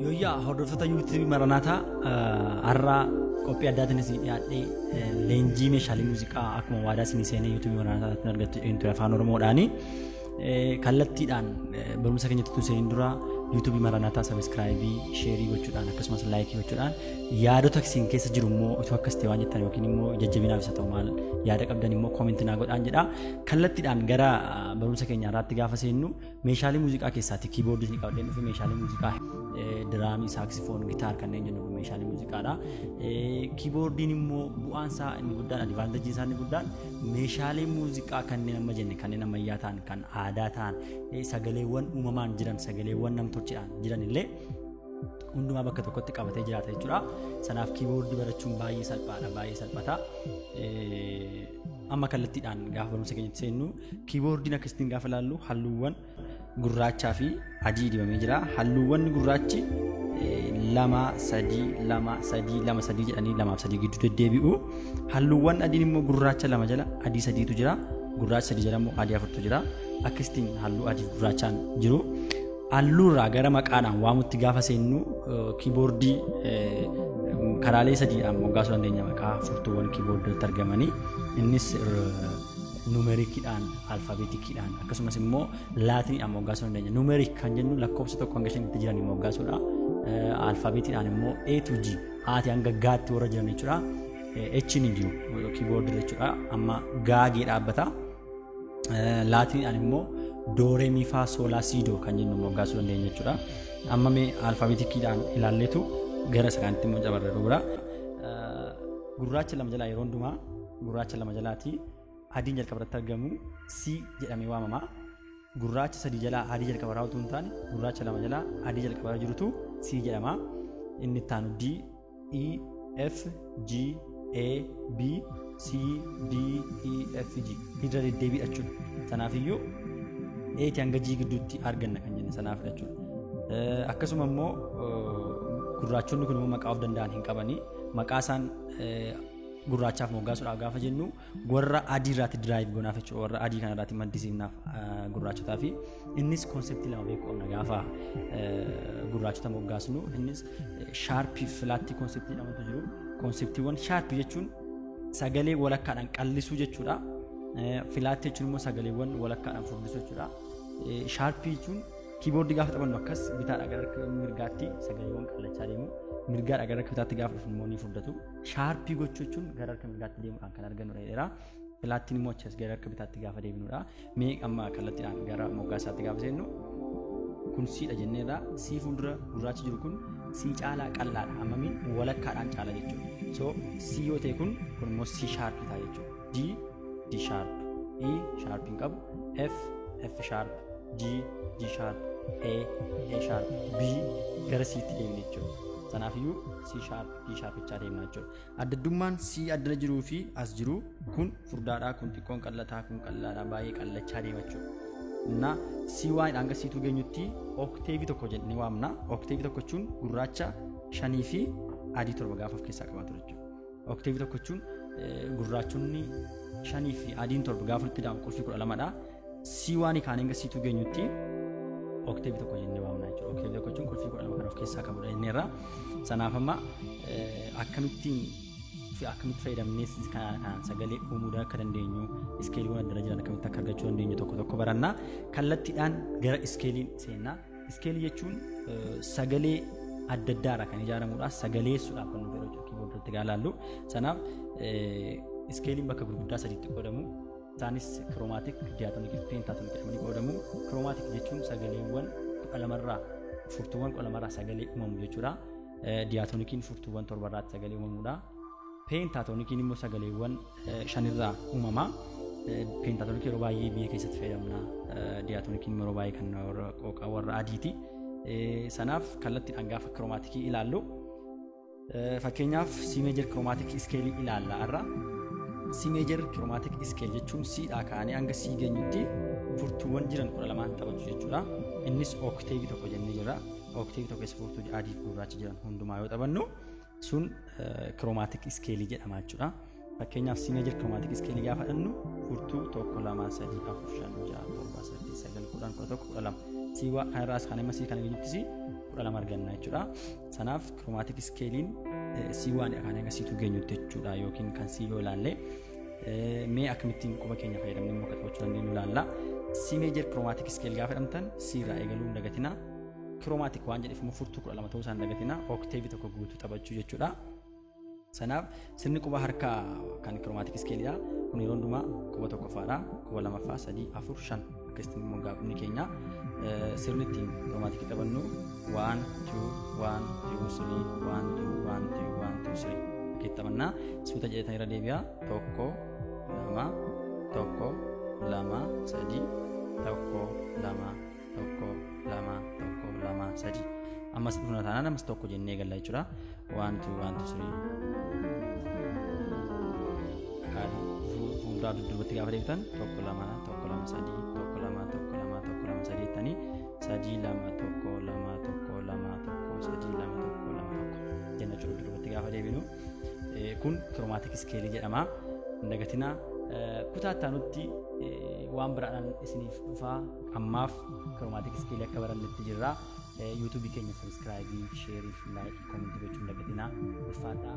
Yooyyaa hordoftoota YouTube Maranaataa har'aa qophii addaatiin isin dhiyaadhee leenjii meeshaalee muuziqaa akkuma waadaa isin seenee YouTube Maranaataa argattu afaan Oromoodhaani kallattiidhaan barumsa keenyatti seenin dura YouTube Maranaataa subscribe share gochuudhaan akkasumas like gochuudhaan yaadota isin keessa jiru immoo utuu akkas ta'e waan jettan yookiin immoo jajjabinaaf isa ta'u maal yaada qabdan immoo comment naa godhaan jedha. Kallattiidhaan gara barumsa keenya irratti gaafa seennu meeshaalee muuziqaa keessaatti keyboard isin qabdeen dhufe meeshaalee muuziqaa diraamii, saakisifoon, gitaar kanneen jennu meeshaalee muuziqaadha. Keyboardiin immoo bu'aan isaa inni guddaan advantage isaa inni guddaan meeshaalee muuziqaa kanneen amma jenne kanneen ammayyaa ta'an kan aadaa ta'an sagaleewwan uumamaan jiran sagaleewwan namtolcheedhaan jiran illee hundumaa bakka tokkotti qabatee jiraata jechuudha. Sanaaf keyboardii barachuun baay'ee salphaadha, baay'ee salphata. Amma kallattiidhaan gaafa barumsa keenyatti seennu keyboardiin akkasitiin gaafa ilaallu halluuwwan gurraachaa fi adii dibamee jira. Halluuwwan gurraachi 2 3 jedhanii 2 fi 3 gidduu deddeebi'u. Halluuwwan adiin immoo gurraacha 2 jala adii 3tu jira. Gurraacha 3 jala immoo adii 4tu jira. Akkasitiin halluu adii gurraachaan jiru. Halluurraa gara maqaadhaan waamutti gaafa seennu keyboardii karaalee sadiidhaan moggaasuu dandeenya maqaa furtuuwwan keyboardiitti argamanii. Innis numerikiidhaan alfaabeetikiidhaan akkasumas immoo laatiniidhaan moggaasuu dandeenya. Numerik kan jennu lakkoofsa tokko hanga 5tti jiran moggaasuudha. Alfaabeetiidhaan immoo A to G haati hanga gaatti warra jiran jechuudha. H ni jiru keyboardii jechuudha. Amma gaagee dhaabbata. Laatiniidhaan immoo do re mi fa sol la si do kan jennu moggaasuu dandeenya jechuudha. Amma mee alfaabeetikiidhaan ilaalleetu gara sakaanti immoo jabarra dubra. Gurraacha 2 jalaa yeroo hundumaa gurraacha 2 jalaati adiin jalqabarratti argamu C jedhamee waamama. Gurraacha 3 jalaa adii jalqabaraa utuu hin taane gurraacha 2 jalaa adii jalqabaraa jirutu C jedhama. Inni itti aanu D E F G A B C D E F G hidra deddeebiidha jechuudha. Sanaafiyyuu A hanga G gidduutti arganna kan jenne sanaaf jechuudha. Akkasuma immoo gurraachonni kun immoo maqaa of danda'an hin qabani. Maqaa isaan gurraachaaf moggaasuudhaaf gaafa jennu warra adii irraatti drive goonaaf jechuudha. Warra adii kana irraatti maddisiifnaaf gurraachotaa fi innis konseptii lama beekuu qabna gaafa gurraachota moggaasnu. Innis shaarpii filaattii konseptii lamatu jiru. Konseptiiwwan shaarpii jechuun sagalee walakkaadhaan qallisuu jechuudha. Filaattii jechuun immoo sagaleewwan walakkaadhaan furdisuu jechuudha. Shaarpii jechuun keyboardii gaafa taphannu akkas bitaadhaa gara mirgaatti sagaleewwan qallachaa deemu. Mirgaadhaa gara bitaatti gaafa dhufnu ni furdatu. Shaarpii gochuu jechuun gara mirgaatti deemuudhaan kan argannudha jedheera. Filaattiin immoo achas gara bitaatti gaafa deebinudha. Mee amma kallattiidhaan gara moggaasaatti gaafa seennu kun Cdha jenneerra. C fuuldura gurraachi jiru kun C caalaa qal'aadha. Ammamiin walakkaadhaan caala jechuudha. So C yoo ta'e kun immoo C sharp ta'a jechuudha. D D sharp, E sharpin qabu, F sharp, G sharp, A sharp, B gara C'tti deemna jechuudha. Sanaafiyyuu C sharp, D sharp jechaa deemna jechuudha. Addaddummaan C addana jiruu fi as jiru kun furdaadhaa, kun xiqqoon qallataa, kun qallaadhaa baay'ee qallachaa deema jechuudha. Na C waan hanga C'tu geenyutti okteevii tokko jennee waamna. Okteevii tokko jechuun gurraacha 5 fi adii 7 gaafa of keessaa qabaatu jechuudha. Okteevii tokko jechuun gurraachonni 5 fi adiin 7 gaafa itti daamu qulfii 12dha. C waan kaan hanga C'tu geenyutti okteevii tokko jennee waamna jechuudha. Okteevii tokko jechuun qulfii 12 kan of keessaa qabudha jenneerra. Sanaaf amma akkamitti fayyadamnee kan sagalee uumuu akka dandeenyu iskeeliiwwan adda jiran akkamitti akka argachuu dandeenyu tokko tokko baranna. Kallattiidhaan gara iskeeliin seenna. Iskeelii jechuun sagalee adda addaarraa kan ijaaramudha. Sagaleessuudhaaf kan nu fayyadu keyboardiitti gaalaallu. Sanaaf iskeeliin bakka gurguddaa sadiitti qoodamu. Isaanis kiroomaatiik, diyaatoniik fi peentaatoniik jedhamanii qoodamu. Kiroomaatiik jechuun sagaleewwan 12 furtuuwwan 12 sagalee uumamu jechuudha. Diyaatonikiin furtuuwwan 7 sagalee uumamudha. Peentaatonikiin immoo sagaleewwan 5 uumama. Peentaatoniik yeroo baay'ee biyya keessatti fayyadamna. Diyaatonikiin yeroo baay'ee kan warra adiiti. Sanaaf kallattiidhaan gaafa kiroomaatiikii ilaallu fakkeenyaaf C major kiroomaatiik iskeelii ilaalla irra. C major kiroomaatiik iskeel jechuun Cdhaa kaanee hanga C geenyutti furtuuwwan jiran 12 taphatu jechuudha. Innis okteevii tokko jennee jira. Okteevii tokko keessa furtuu adii fi gurraachi jiran hundumaa yoo taphannu sun kiroomaatiik iskeelii jedhama jechuudha. Fakkeenyaaf C major kiroomaatiik iskeelii gaafa fudhannu furtuu 1 2 3 4 5 6 7 8 9 10 11 12 C kanarraas kan amma C kana geenyutti 12 arganna jechuudha. Sanaaf kiroomaatiik iskeeliin C1 kan akkasiitu geenyutti jechuudha yookiin kan C yoo ilaalle mee akkamittiin quba keenya fayyadamnee immoo qaxxaachuu dandeenyu ilaalla. C meejer kiroomaatiik iskeel gaafa jedhamtan C irraa eegaluu hin dagatina. Kiroomaatiik waan jedheef immoo furtuu 12 ta'uu isaan dagatina. Okteebii tokko guutuu taphachuu jechuudha. Sanaaf sirni quba harkaa kan kiroomaatiik iskeelidha. Kun yeroo hundumaa quba tokkoffaadha. Quba lamaffaa 3 4 5 akkasitti immoo gaafni keenya sirni ittiin kiroomaatiik taphannu 1 2 1 2 3 1 2 1 2 1 2 3 akka taphannaa suuta jedhetan irra deebi'a. 1 2 1 2 3 1 2 1 2 1 2 3 ammas dhufna taanaan ammas tokko jennee galla jechuudha. 1 2 1 2 3 kan fuulduraa dudduubatti gaafa deebitan 1 2 1 2 3 1 2 1 2 1 2 3 tanii 3 2 1 2 1 2 3 2 1 2 jenna jechuudha dudduubatti gaafa deebinu. Kun kiroomaatiik iskeelii jedhama. Dagatina kutaa nutti waan biraadhaan isiniif dhufaa ammaaf kiroomaatiik iskeelii akka barannetti jirra. YouTube keenya subscribe, share, like, comment gochuun dagatina ulfaadha.